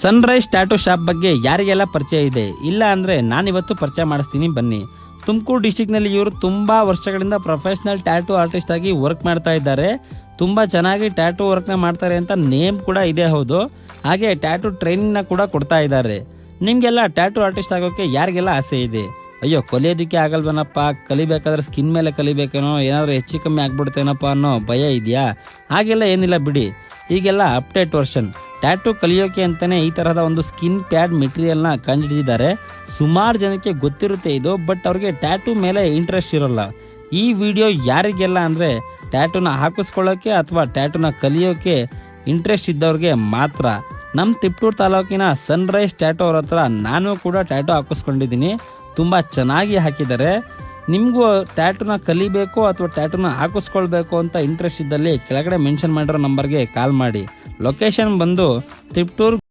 Sunrise tattoo shop ಬಗ್ಗೆ ಯಾರಿಗೆಲ್ಲ ಪರಿಚಯ ಇದೆ? ಇಲ್ಲ ಅಂದರೆ ನಾನಿವತ್ತು ಪರಿಚಯ ಮಾಡಿಸ್ತೀನಿ ಬನ್ನಿ. ತುಮಕೂರು ಡಿಸ್ಟಿಕ್ನಲ್ಲಿ ಇವರು ತುಂಬ ವರ್ಷಗಳಿಂದ ಪ್ರೊಫೆಷ್ನಲ್ ಟ್ಯಾಟೂ ಆರ್ಟಿಸ್ಟ್ ಆಗಿ ವರ್ಕ್ ಮಾಡ್ತಾ ಇದ್ದಾರೆ. ತುಂಬ ಚೆನ್ನಾಗಿ ಟ್ಯಾಟೂ ವರ್ಕ್ನ ಮಾಡ್ತಾರೆ ಅಂತ ನೇಮ್ ಕೂಡ ಇದೆ. ಹೌದು, ಹಾಗೆ ಟ್ಯಾಟೂ ಟ್ರೈನಿಂಗ್ನ ಕೂಡ ಕೊಡ್ತಾ ಇದ್ದಾರೆ. ನಿಮಗೆಲ್ಲ ಟ್ಯಾಟೂ ಆರ್ಟಿಸ್ಟ್ ಆಗೋಕ್ಕೆ ಯಾರಿಗೆಲ್ಲ ಆಸೆ ಇದೆ? ಅಯ್ಯೋ ಕಲಿಯೋದಕ್ಕೆ ಆಗಲ್ವನಪ್ಪ, ಕಲಿಬೇಕಾದ್ರೆ ಸ್ಕಿನ್ ಮೇಲೆ ಕಲಿಬೇಕೇನೋ, ಏನಾದರೂ ಹೆಚ್ಚು ಕಮ್ಮಿ ಆಗ್ಬಿಡ್ತೇನಪ್ಪ ಅನ್ನೋ ಭಯ ಇದೆಯಾ? ಹಾಗೆಲ್ಲ ಏನಿಲ್ಲ ಬಿಡಿ. ಈಗೆಲ್ಲ ಅಪ್ಡೇಟ್ ವರ್ಷನ್ ಟ್ಯಾಟೂ ಕಲಿಯೋಕೆ ಅಂತಲೇ ಈ ತರಹದ ಒಂದು ಸ್ಕಿನ್ ಪ್ಯಾಡ್ ಮೆಟೀರಿಯಲ್ನ ಕಂಡುಹಿಡಿದಿದ್ದಾರೆ. ಸುಮಾರು ಜನಕ್ಕೆ ಗೊತ್ತಿರುತ್ತೆ ಇದು, ಬಟ್ ಅವ್ರಿಗೆ ಟ್ಯಾಟೂ ಮೇಲೆ ಇಂಟ್ರೆಸ್ಟ್ ಇರೋಲ್ಲ. ಈ ವಿಡಿಯೋ ಯಾರಿಗೆಲ್ಲ ಅಂದರೆ ಟ್ಯಾಟೂನ ಹಾಕಿಸ್ಕೊಳ್ಳೋಕ್ಕೆ ಅಥವಾ ಟ್ಯಾಟೂನ ಕಲಿಯೋಕೆ ಇಂಟ್ರೆಸ್ಟ್ ಇದ್ದವ್ರಿಗೆ ಮಾತ್ರ. ನಮ್ಮ ತಿಪ್ಟೂರು ತಾಲೂಕಿನ ಸನ್ರೈಸ್ ಟ್ಯಾಟೂ ಅವ್ರ ಹತ್ರ ನಾನು ಕೂಡ ಟ್ಯಾಟೂ ಹಾಕಿಸ್ಕೊಂಡಿದ್ದೀನಿ. ತುಂಬ ಚೆನ್ನಾಗಿ ಹಾಕಿದ್ದಾರೆ. ನಿಮಗೂ ಟ್ಯಾಟೂನ ಕಲಿಬೇಕು ಅಥವಾ ಟ್ಯಾಟೂನ ಹಾಕಿಸ್ಕೊಳ್ಬೇಕು ಅಂತ ಇಂಟ್ರೆಸ್ಟ್ ಇದ್ದಲ್ಲಿ ಕೆಳಗಡೆ ಮೆನ್ಷನ್ ಮಾಡಿರೋ ನಂಬರ್ಗೆ ಕಾಲ್ ಮಾಡಿ. ಲೊಕೇಶನ್ ಬಂದು ತಿಪ್ಟೂರು